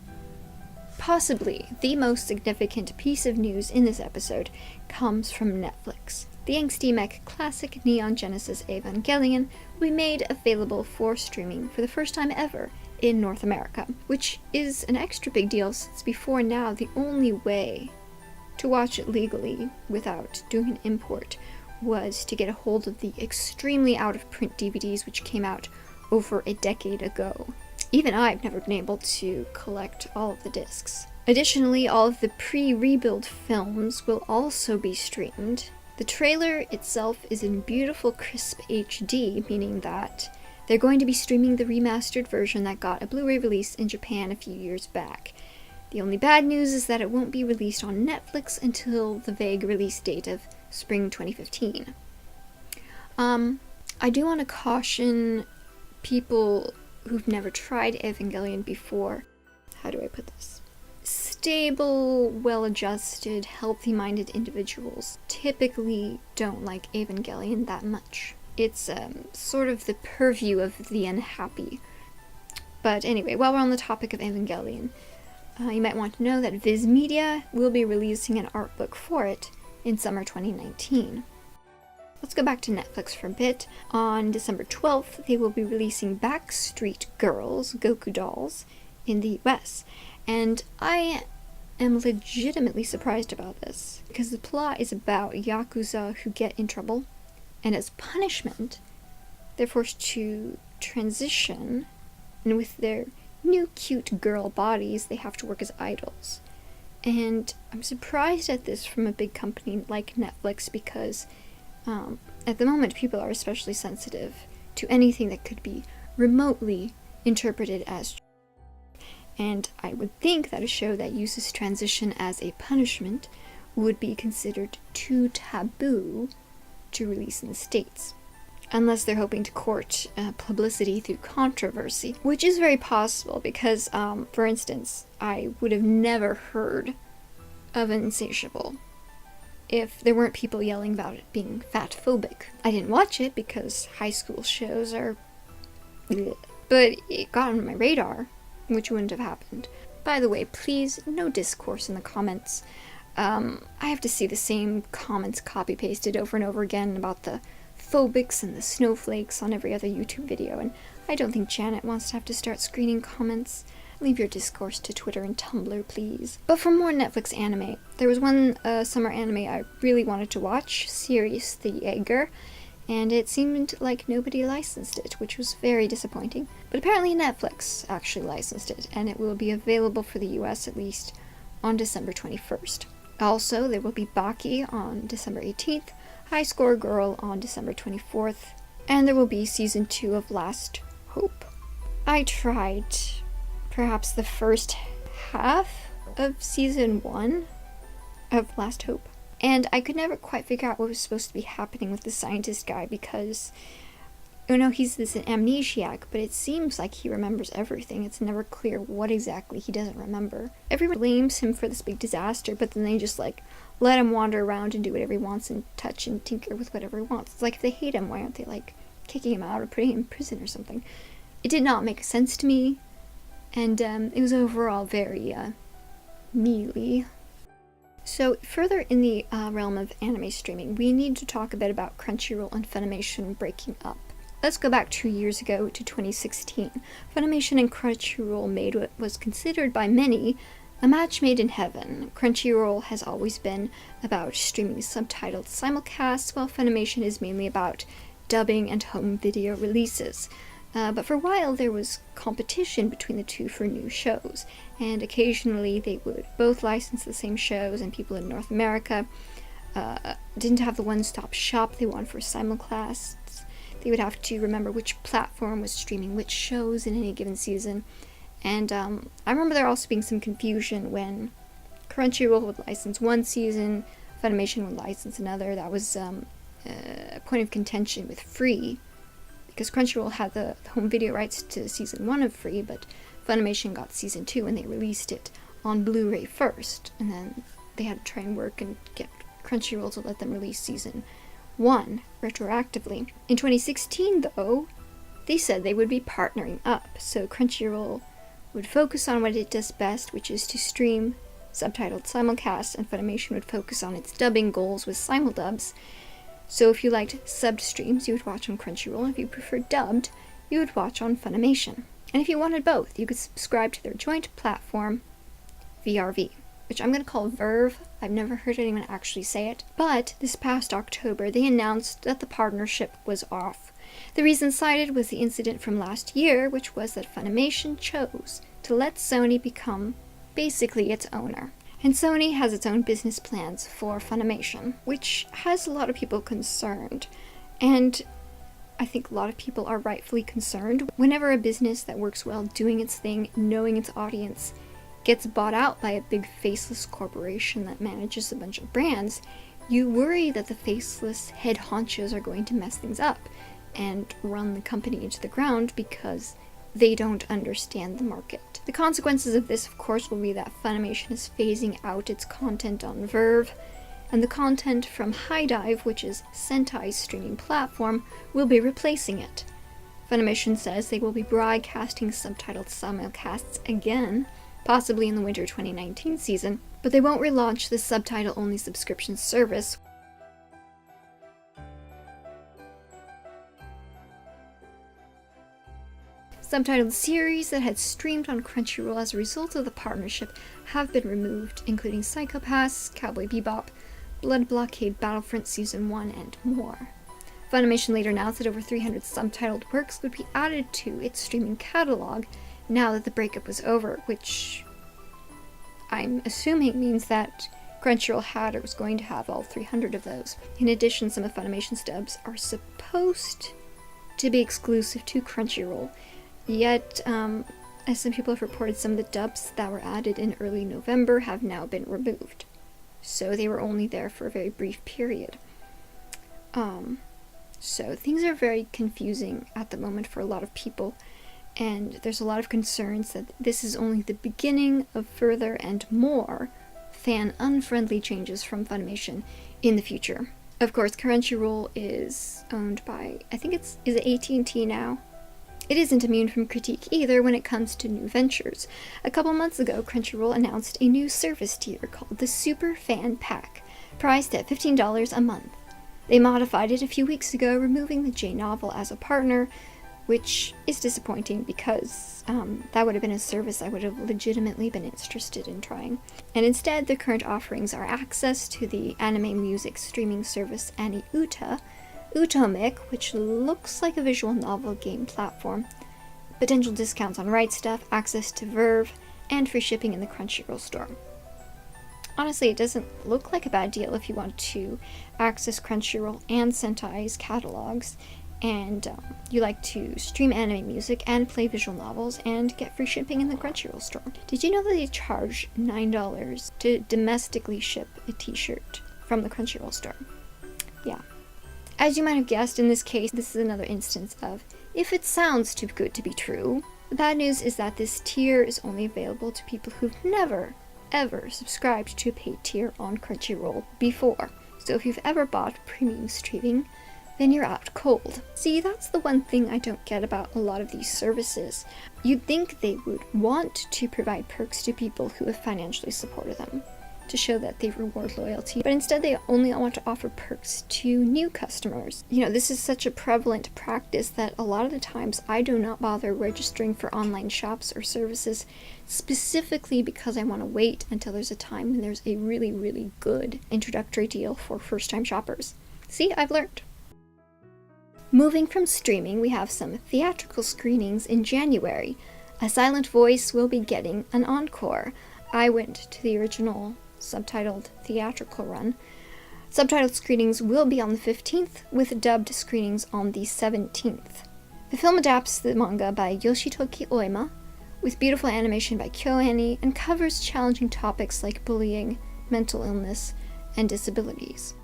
Possibly the most significant piece of news in this episode comes from Netflix. The angsty mech classic Neon Genesis Evangelion will be made available for streaming for the first time ever in North America, which is an extra big deal since before now the only way to watch it legally without doing an import was to get a hold of the extremely out-of-print DVDs which came out over a decade ago. Even I've never been able to collect all of the discs. Additionally, all of the pre-rebuild films will also be streamed. The trailer itself is in beautiful crisp HD, meaning that they're going to be streaming the remastered version that got a Blu-ray release in Japan a few years back. The only bad news is that it won't be released on Netflix until the vague release date of spring 2015. I do want to caution people who've never tried Evangelion before, how do I put this? Stable, well-adjusted, healthy-minded individuals typically don't like Evangelion that much. It's sort of the purview of the unhappy. But anyway, while we're on the topic of Evangelion, you might want to know that Viz Media will be releasing an art book for it in summer 2019. Let's go back to Netflix for a bit. On December 12th, they will be releasing Backstreet Girls, Goku Dolls, in the US. And I am legitimately surprised about this, because the plot is about Yakuza who get in trouble, and as punishment, they're forced to transition, and with their new cute girl bodies, they have to work as idols. And I'm surprised at this from a big company like Netflix, because at the moment people are especially sensitive to anything that could be remotely interpreted as. And I would think that a show that uses transition as a punishment would be considered too taboo to release in the States. Unless they're hoping to court publicity through controversy, which is very possible because, for instance, I would have never heard of Insatiable if there weren't people yelling about it being fat-phobic. I didn't watch it because high school shows are bleh. But it got on my radar, which wouldn't have happened. By the way, please, no discourse in the comments. I have to see the same comments copy-pasted over and over again about the phobics and the snowflakes on every other YouTube video, and I don't think Janet wants to have to start screening comments. Leave your discourse to Twitter and Tumblr, please. But for more Netflix anime, there was one summer anime I really wanted to watch, Sirius the Jaeger, and it seemed like nobody licensed it, which was very disappointing. But apparently Netflix actually licensed it, and it will be available for the US at least on December 21st. Also, there will be Baki on December 18th, High Score Girl on December 24th, and there will be Season 2 of Last Hope. I tried perhaps the first half of Season 1 of Last Hope, and I could never quite figure out what was supposed to be happening with the scientist guy because, you know, he's this amnesiac, but it seems like he remembers everything. It's never clear what exactly he doesn't remember. Everyone blames him for this big disaster, but then they just, like, let him wander around and do whatever he wants and touch and tinker with whatever he wants. It's like, if they hate him, why aren't they, like, kicking him out or putting him in prison or something? It did not make sense to me, and it was overall very mealy. So further in the realm of anime streaming, we need to talk a bit about Crunchyroll and Funimation breaking up. Let's go back 2 years ago to 2016. Funimation and Crunchyroll made what was considered by many a match made in heaven. Crunchyroll has always been about streaming subtitled simulcasts, while Funimation is mainly about dubbing and home video releases. But for a while there was competition between the two for new shows, and occasionally they would both license the same shows, and people in North America didn't have the one-stop shop they wanted for simulcasts. They would have to remember which platform was streaming which shows in any given season. And I remember there also being some confusion when Crunchyroll would license one season, Funimation would license another. That was a point of contention with Free, because Crunchyroll had the home video rights to season 1 of Free, but Funimation got season 2 and they released it on Blu-ray first, and then they had to try and work and get Crunchyroll to let them release season 1 retroactively. In 2016, though, they said they would be partnering up, so Crunchyroll would focus on what it does best, which is to stream subtitled simulcasts, and Funimation would focus on its dubbing goals with simuldubs. So if you liked subbed streams, you would watch on Crunchyroll. If you preferred dubbed, you would watch on Funimation. And if you wanted both, you could subscribe to their joint platform, VRV, which I'm going to call Verve. I've never heard anyone actually say it. But this past October, they announced that the partnership was off. The reason cited was the incident from last year, which was that Funimation chose to let Sony become basically its owner. And Sony has its own business plans for Funimation, which has a lot of people concerned. And I think a lot of people are rightfully concerned. Whenever a business that works well doing its thing, knowing its audience, gets bought out by a big faceless corporation that manages a bunch of brands, you worry that the faceless head honchos are going to mess things up and run the company into the ground because they don't understand the market. The consequences of this, of course, will be that Funimation is phasing out its content on Verve, and the content from HIDIVE, which is Sentai's streaming platform, will be replacing it. Funimation says they will be broadcasting subtitled simulcasts again, possibly in the winter 2019 season, but they won't relaunch the subtitle-only subscription service. Subtitled series that had streamed on Crunchyroll as a result of the partnership have been removed, including Psycho Pass, Cowboy Bebop, Blood Blockade Battlefront Season 1, and more. Funimation later announced that over 300 subtitled works would be added to its streaming catalog now that the breakup was over, which I'm assuming means that Crunchyroll had or was going to have all 300 of those. In addition, some of Funimation's dubs are supposed to be exclusive to Crunchyroll, yet, as some people have reported, some of the dubs that were added in early November have now been removed. So they were only there for a very brief period. So things are very confusing at the moment for a lot of people, and there's a lot of concerns that this is only the beginning of further and more fan-unfriendly changes from Funimation in the future. Of course, Crunchyroll is owned by, I think is it AT&T now? It isn't immune from critique either when it comes to new ventures. A couple months ago, Crunchyroll announced a new service tier called the Super Fan Pack, priced at $15 a month. They modified it a few weeks ago, removing the J-novel as a partner, which is disappointing because that would have been a service I would have legitimately been interested in trying. And instead, the current offerings are access to the anime music streaming service AniUta, Utomik, which looks like a visual novel game platform, potential discounts on Right Stuff, access to Verve, and free shipping in the Crunchyroll store. Honestly, it doesn't look like a bad deal if you want to access Crunchyroll and Sentai's catalogs, and you like to stream anime music and play visual novels and get free shipping in the Crunchyroll store. Did you know that they charge $9 to domestically ship a t-shirt from the Crunchyroll store? Yeah. As you might have guessed, in this case, this is another instance of, if it sounds too good to be true. The bad news is that this tier is only available to people who've never, ever subscribed to a paid tier on Crunchyroll before. So if you've ever bought premium streaming, then you're out cold. See, that's the one thing I don't get about a lot of these services. You'd think they would want to provide perks to people who have financially supported them, to show that they reward loyalty, but instead they only want to offer perks to new customers. You know, this is such a prevalent practice that a lot of the times I do not bother registering for online shops or services specifically because I want to wait until there's a time when there's a really, really good introductory deal for first-time shoppers. See, I've learned. Moving from streaming, we have some theatrical screenings in January. A Silent Voice will be getting an encore. I went to the original subtitled theatrical run. Subtitled screenings will be on the 15th, with dubbed screenings on the 17th. The film adapts the manga by Yoshitoki Oima, with beautiful animation by KyoAni, and covers challenging topics like bullying, mental illness, and disabilities.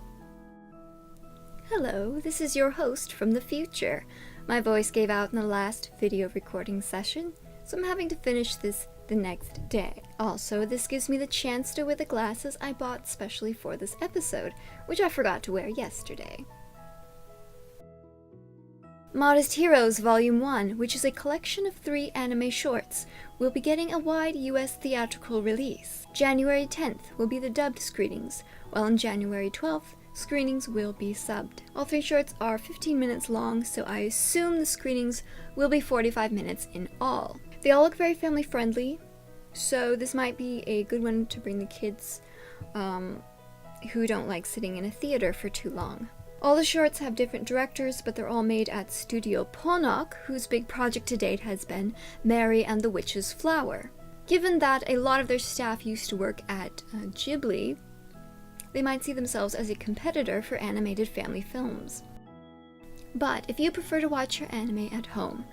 Hello, this is your host from the future. My voice gave out in the last video recording session, so I'm having to finish this the next day. Also, this gives me the chance to wear the glasses I bought specially for this episode, which I forgot to wear yesterday. Modest Heroes Volume 1, which is a collection of 3 anime shorts, will be getting a wide US theatrical release. January 10th will be the dubbed screenings, while on January 12th, screenings will be subbed. All 3 shorts are 15 minutes long, so I assume the screenings will be 45 minutes in all. They all look very family friendly, so this might be a good one to bring the kids who don't like sitting in a theater for too long. All the shorts have different directors, but they're all made at Studio Ponok, whose big project to date has been Mary and the Witch's Flower. Given that a lot of their staff used to work at Ghibli, they might see themselves as a competitor for animated family films. But if you prefer to watch your anime at home,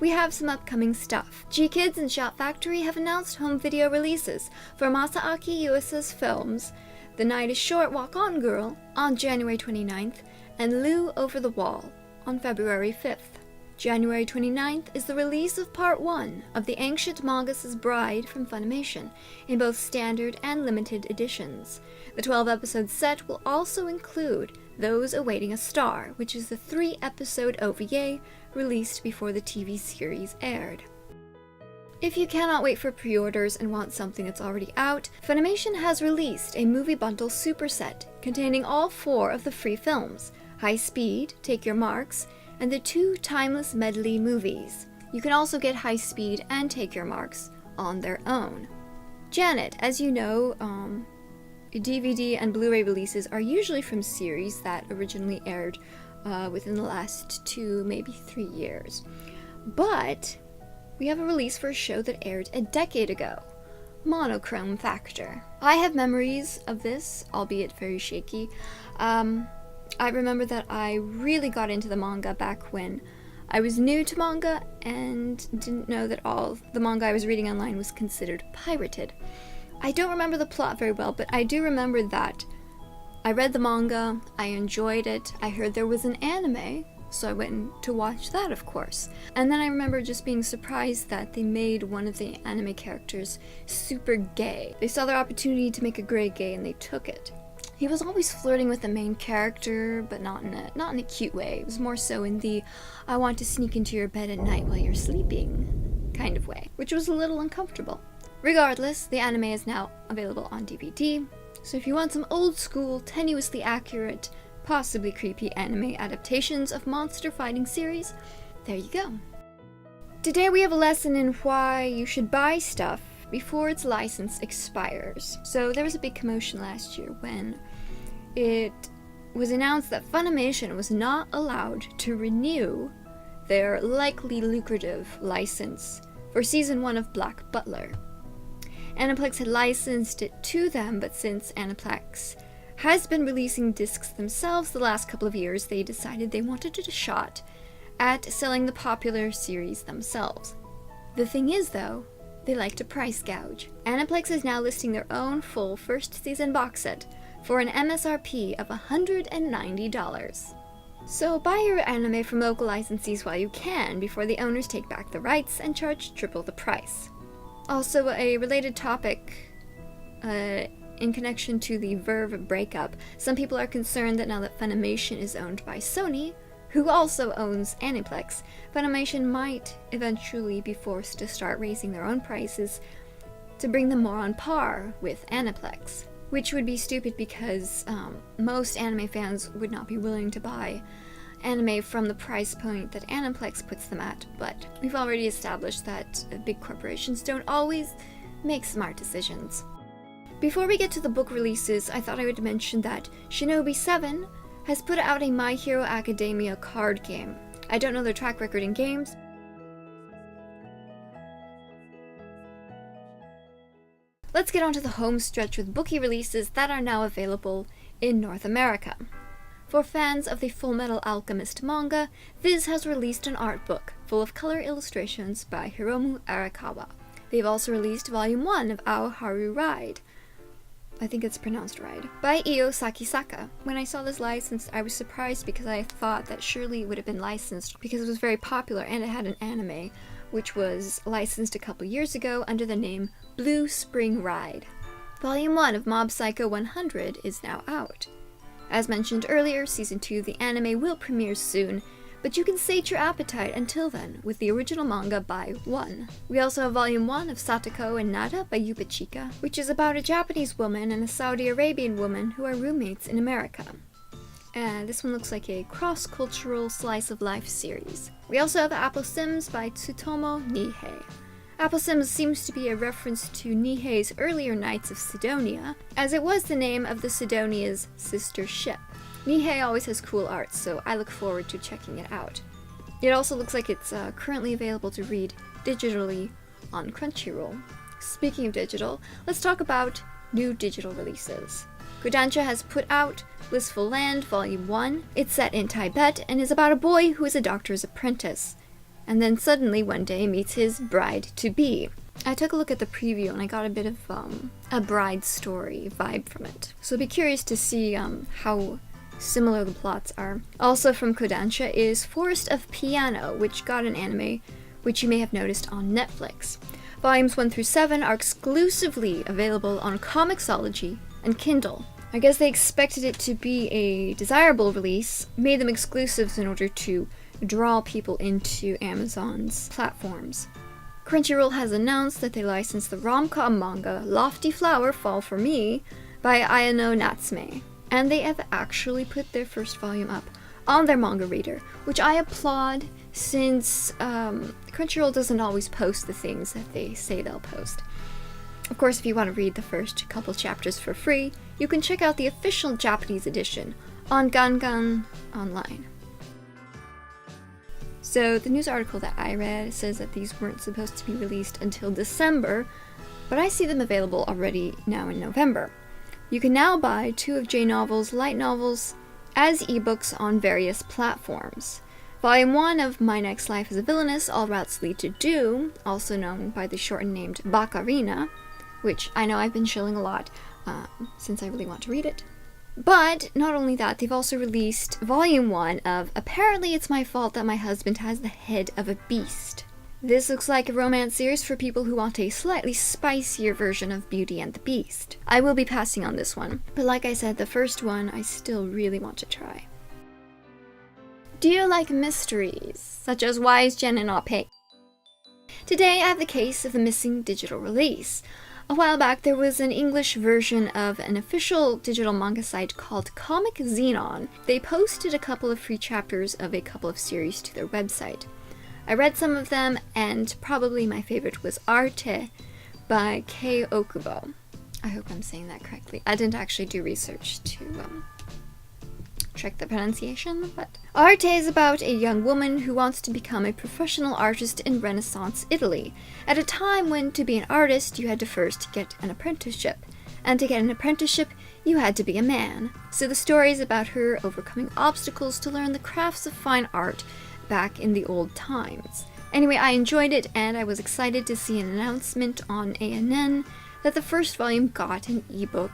we have some upcoming stuff. G-Kids and Shout Factory have announced home video releases for Masaaki Yuasa's films The Night is Short, Walk On Girl on January 29th and Lou Over the Wall on February 5th. January 29th is the release of Part 1 of The Ancient Magus' Bride from Funimation, in both standard and limited editions. The 12-episode set will also include Those Awaiting a Star, which is the 3-episode OVA released before the TV series aired. If you cannot wait for pre-orders and want something that's already out, Funimation has released a movie bundle superset containing all 4 of the free films, High Speed, Take Your Marks, and the 2 timeless medley movies. You can also get High Speed and Take Your Marks on their own. Janet, as you know, DVD and Blu-ray releases are usually from series that originally aired within the last 2, maybe 3 years. But we have a release for a show that aired a decade ago, Monochrome Factor. I have memories of this, albeit very shaky. I remember that I really got into the manga back when I was new to manga and didn't know that all the manga I was reading online was considered pirated. I don't remember the plot very well, but I do remember that I read the manga, I enjoyed it, I heard there was an anime, so I went to watch that, of course. And then I remember just being surprised that they made one of the anime characters super gay. They saw their opportunity to make a gay and they took it. He was always flirting with the main character, but not in a cute way. It was more so in the I want to sneak into your bed at night while you're sleeping kind of way, which was a little uncomfortable. Regardless, the anime is now available on DVD, so if you want some old school, tenuously accurate, possibly creepy anime adaptations of monster fighting series, there you go. Today we have a lesson in why you should buy stuff before its license expires. So there was a big commotion last year when it was announced that Funimation was not allowed to renew their likely lucrative license for season 1 of Black Butler. Aniplex had licensed it to them, but since Aniplex has been releasing discs themselves the last couple of years, they decided they wanted a shot at selling the popular series themselves. The thing is, though, they like to price gouge. Aniplex is now listing their own full first season box set for an MSRP of $190. So buy your anime from local licensees while you can before the owners take back the rights and charge triple the price. Also, a related topic, in connection to the Verve breakup, some people are concerned that now that Funimation is owned by Sony, who also owns Aniplex, Funimation might eventually be forced to start raising their own prices to bring them more on par with Aniplex, which would be stupid because most anime fans would not be willing to buy anime from the price point that Aniplex puts them at, but we've already established that big corporations don't always make smart decisions. Before we get to the book releases, I thought I would mention that Shinobi 7 has put out a My Hero Academia card game. I don't know their track record in games. Let's get on to the home stretch with bookie releases that are now available in North America. For fans of the Fullmetal Alchemist manga, Viz has released an art book full of color illustrations by Hiromu Arakawa. They've also released Volume 1 of Aoharu Ride, I think it's pronounced Ride, by Io Sakisaka. When I saw this licensed, I was surprised because I thought that surely it would have been licensed because it was very popular and it had an anime, which was licensed a couple years ago under the name Blue Spring Ride. Volume 1 of Mob Psycho 100 is now out. As mentioned earlier, Season 2 of the anime will premiere soon, but you can sate your appetite until then with the original manga by 1. We also have Volume 1 of Satoko and Nada by Yuba Chika, which is about a Japanese woman and a Saudi Arabian woman who are roommates in America. And this one looks like a cross-cultural slice-of-life series. We also have Apple Sims by Tsutomu Nihei. Apple Sims seems to be a reference to Nihei's earlier Knights of Sidonia, as it was the name of the Sidonia's sister ship. Nihei always has cool art, so I look forward to checking it out. It also looks like it's currently available to read digitally on Crunchyroll. Speaking of digital, let's talk about new digital releases. Kodansha has put out Blissful Land Volume 1. It's set in Tibet and is about a boy who is a doctor's apprentice, and then suddenly one day meets his bride-to-be. I took a look at the preview and I got a bit of a bride story vibe from it. So I'll be curious to see how similar the plots are. Also from Kodansha is Forest of Piano, which got an anime, which you may have noticed on Netflix. Volumes 1 through 7 are exclusively available on Comixology and Kindle. I guess they expected it to be a desirable release, made them exclusives in order to draw people into Amazon's platforms. Crunchyroll has announced that they licensed the rom-com manga Lofty Flower Fall For Me by Ayano Natsume, and they have actually put their first volume up on their manga reader, which I applaud since Crunchyroll doesn't always post the things that they say they'll post. Of course, if you want to read the first couple chapters for free, you can check out the official Japanese edition on Gangan Online. So the news article that I read says that these weren't supposed to be released until December, but I see them available already now in November. You can now buy 2 of J Novel's light novels as ebooks on various platforms. Volume 1 of My Next Life as a Villainess, All Routes Lead to Doom, also known by the shortened named Bakarina, which I know I've been shilling a lot since I really want to read it. But not only that, they've also released Volume 1 of Apparently It's My Fault That My Husband Has the Head of a Beast. This looks like a romance series for people who want a slightly spicier version of Beauty and the Beast. I will be passing on this one, but like I said, the first one I still really want to try. Do you like mysteries, such as Why is Jenna not paying? Today I have the case of the missing digital release. A while back there was an English version of an official digital manga site called Comic Xenon. They posted a couple of free chapters of a couple of series to their website. I read some of them, and probably my favorite was Arte by Kei Okubo. I hope I'm saying that correctly. I didn't actually do research to check the pronunciation, but Arte is about a young woman who wants to become a professional artist in Renaissance Italy, at a time when to be an artist you had to first get an apprenticeship, and to get an apprenticeship you had to be a man. So the story is about her overcoming obstacles to learn the crafts of fine art back in the old times. Anyway, I enjoyed it, and I was excited to see an announcement on ANN that the first volume got an ebook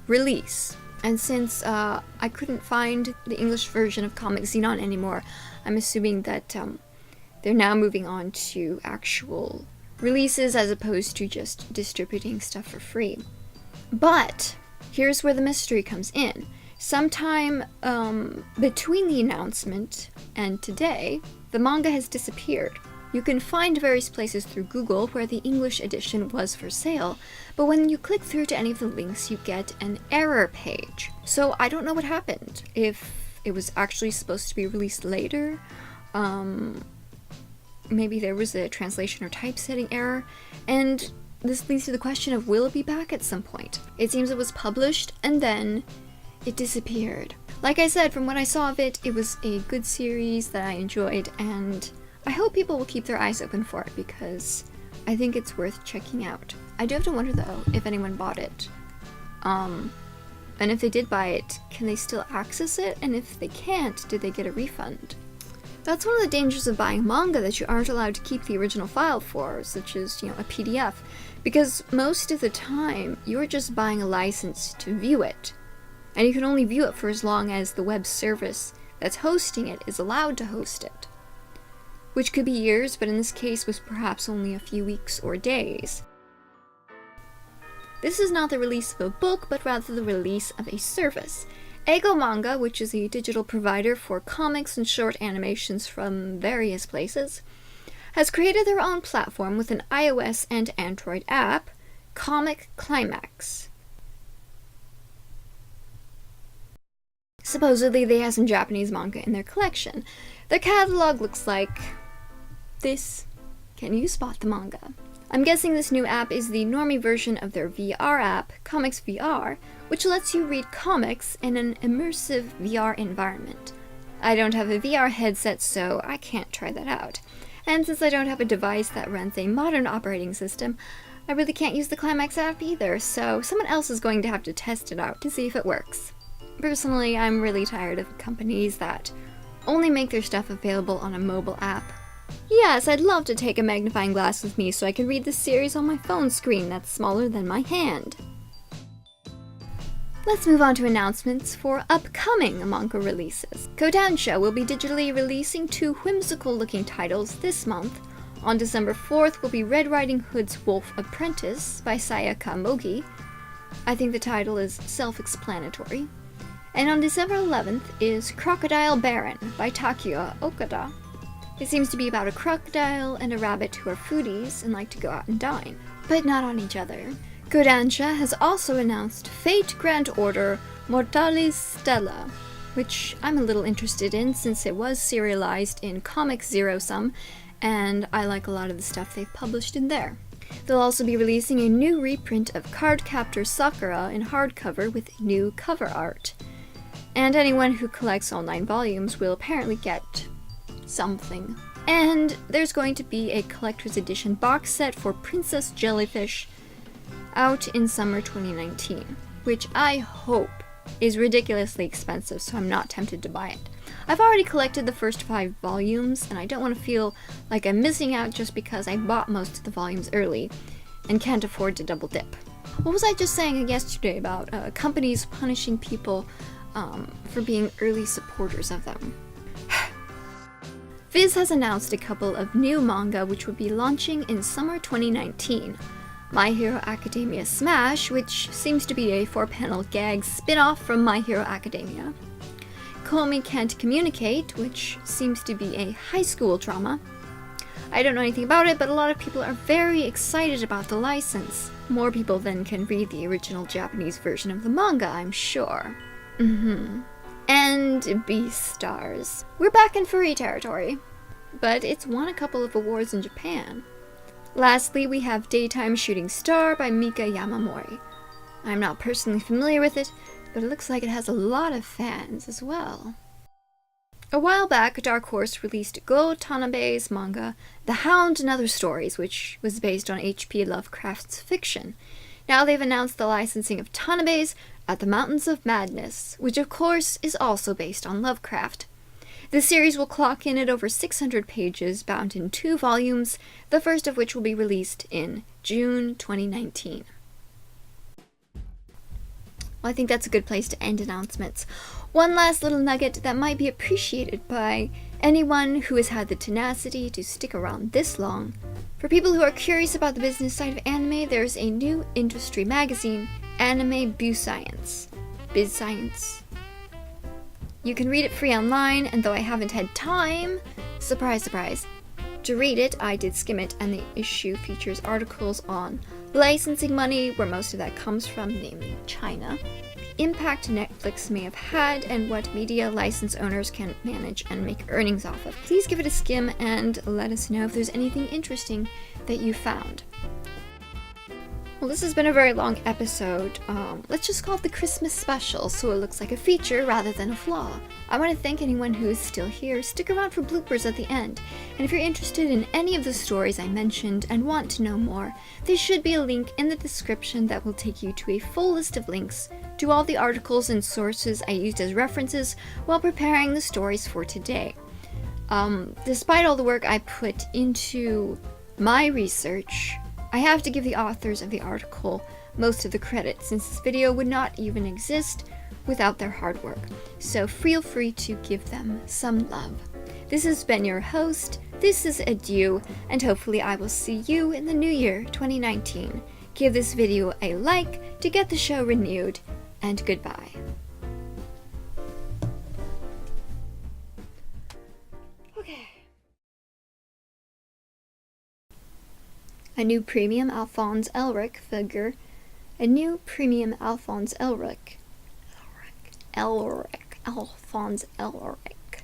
release. And since I couldn't find the English version of Comic Xenon anymore, I'm assuming that they're now moving on to actual releases as opposed to just distributing stuff for free. But here's where the mystery comes in. Sometime between the announcement and today, the manga has disappeared. You can find various places through Google where the English edition was for sale, but when you click through to any of the links, you get an error page. So I don't know what happened. If it was actually supposed to be released later, maybe there was a translation or typesetting error, and this leads to the question of will it be back at some point? It seems it was published and then it disappeared. Like I said, from what I saw of it, it was a good series that I enjoyed, and I hope people will keep their eyes open for it because I think it's worth checking out. I do have to wonder though if anyone bought it. And if they did buy it, can they still access it? And if they can't, did they get a refund? That's one of the dangers of buying manga that you aren't allowed to keep the original file for, such as, a PDF, because most of the time you're just buying a license to view it. And you can only view it for as long as the web service that's hosting it is allowed to host it. Which could be years, but in this case was perhaps only a few weeks or days. This is not the release of a book, but rather the release of a service. Ego Manga, which is a digital provider for comics and short animations from various places, has created their own platform with an iOS and Android app, Comic Climax. Supposedly they have some Japanese manga in their collection. Their catalog looks like this. Can you spot the manga? I'm guessing this new app is the normie version of their VR app, Comics VR, which lets you read comics in an immersive VR environment. I don't have a VR headset, so I can't try that out. And since I don't have a device that runs a modern operating system, I really can't use the Climax app either, so someone else is going to have to test it out to see if it works. Personally, I'm really tired of companies that only make their stuff available on a mobile app. Yes, I'd love to take a magnifying glass with me so I could read this series on my phone screen that's smaller than my hand. Let's move on to announcements for upcoming manga releases. Kodansha will be digitally releasing 2 whimsical-looking titles this month. On December 4th will be Red Riding Hood's Wolf Apprentice by Sayaka Mogi. I think the title is self-explanatory. And on December 11th is Crocodile Baron by Takuya Okada. It seems to be about a crocodile and a rabbit who are foodies and like to go out and dine, but not on each other. Kodansha has also announced Fate Grand Order Mortalis Stella, which I'm a little interested in since it was serialized in Comic Zero Sum, and I like a lot of the stuff they've published in there. They'll also be releasing a new reprint of Cardcaptor Sakura in hardcover with new cover art. And anyone who collects all 9 volumes will apparently get something. And there's going to be a collector's edition box set for Princess Jellyfish out in summer 2019, which I hope is ridiculously expensive, so I'm not tempted to buy it. I've already collected the first 5 volumes, and I don't want to feel like I'm missing out just because I bought most of the volumes early and can't afford to double dip. What was I just saying yesterday about companies punishing people for being early supporters of them? Viz has announced a couple of new manga which will be launching in summer 2019. My Hero Academia Smash, which seems to be a 4-panel gag spin-off from My Hero Academia. Komi Can't Communicate, which seems to be a high school drama. I don't know anything about it, but a lot of people are very excited about the license. More people than can read the original Japanese version of the manga, I'm sure. And Beastars. We're back in furry territory, but it's won a couple of awards in Japan. Lastly, we have Daytime Shooting Star by Mika Yamamori. I'm not personally familiar with it, but it looks like it has a lot of fans as well. A while back, Dark Horse released Go Tanabe's manga, The Hound and Other Stories, which was based on H.P. Lovecraft's fiction. Now they've announced the licensing of Tanabe's At the Mountains of Madness, which of course is also based on Lovecraft. The series will clock in at over 600 pages, bound in 2 volumes, the first of which will be released in June 2019. Well, I think that's a good place to end announcements. One last little nugget that might be appreciated by anyone who has had the tenacity to stick around this long. For people who are curious about the business side of anime, there's a new industry magazine, Anime BizScience. BizScience. You can read it free online, and though I haven't had time, surprise, surprise, to read it, I did skim it, and the issue features articles on licensing money, where most of that comes from, namely China, the impact Netflix may have had, and what media license owners can manage and make earnings off of. Please give it a skim and let us know if there's anything interesting that you found. Well, this has been a very long episode. Let's just call it the Christmas special, so it looks like a feature rather than a flaw. I want to thank anyone who is still here. Stick around for bloopers at the end. And if you're interested in any of the stories I mentioned and want to know more, there should be a link in the description that will take you to a full list of links to all the articles and sources I used as references while preparing the stories for today. Despite all the work I put into my research, I have to give the authors of the article most of the credit, since this video would not even exist without their hard work. So feel free to give them some love. This has been your host, this is Adieu, and hopefully I will see you in the new year, 2019. Give this video a like to get the show renewed, and goodbye. A new premium Alphonse Elric figure. A new premium Alphonse Elric. Alphonse Elric.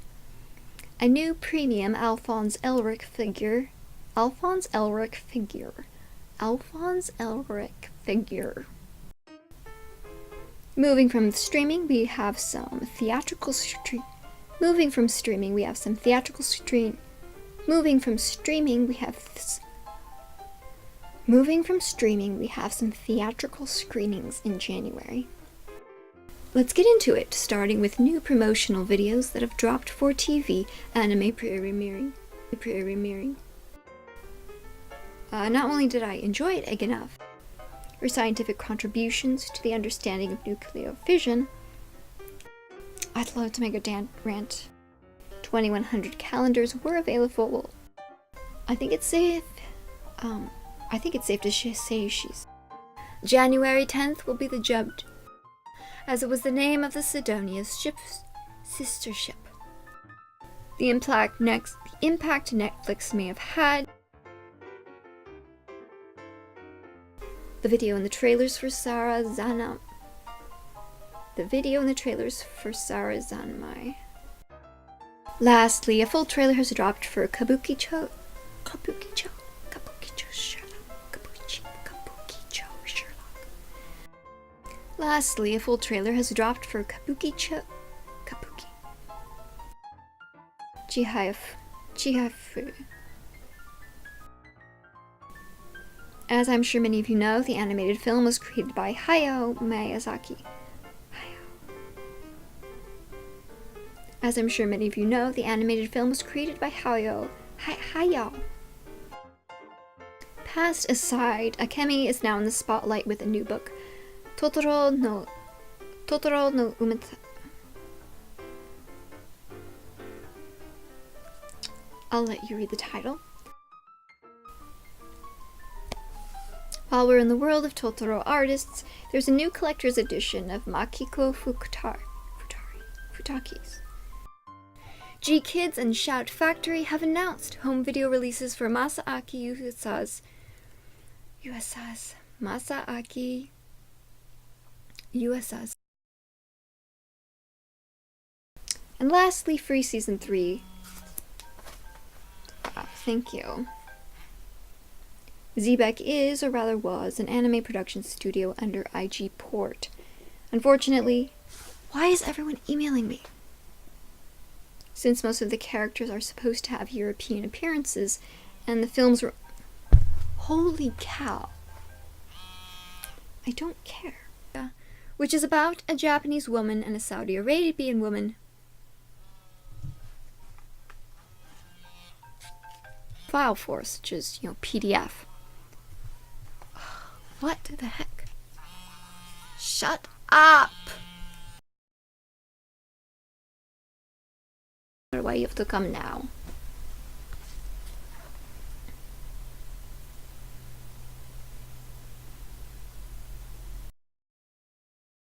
A new premium Alphonse Elric figure. Alphonse Elric figure. Alphonse Elric figure. Moving from streaming, we have some theatrical Moving from streaming, we have some theatrical Moving from streaming, we have some theatrical screenings in January. Let's get into it, starting with new promotional videos that have dropped for TV anime premiering. Not only did I enjoy it enough, Her scientific contributions to the understanding of nuclear fission. I'd love to make a rant. 2100 calendars were available. I think it's safe to say she's. January 10th will be the jubbed, as it was the name of the Sidonia's ship's sister ship. The impact Netflix may have had. The video and the trailers for Sarah Zanamai. Lastly, a full trailer has dropped for Kabukicho Sherlock. Lastly, a full trailer has dropped for Kabuki Chihafu. As I'm sure many of you know, the animated film was created by Hayao Miyazaki. Past aside, Akemi is now in the spotlight with a new book, Totoro no Umeta. I'll let you read the title. While we're in the world of Totoro artists, there's a new collector's edition of Makiko Futaki's. G-Kids and Shout Factory have announced home video releases for Masaaki Uesa's. And lastly, Free Season 3. Thank you. Xebec is, or rather was, an anime production studio under IG Port. Unfortunately, why is everyone emailing me? Since most of the characters are supposed to have European appearances, and the films were... Holy cow. I don't care. Which is about a Japanese woman and a Saudi Arabian woman. File for, such as, PDF. What the heck? Shut up! Why you have to come now?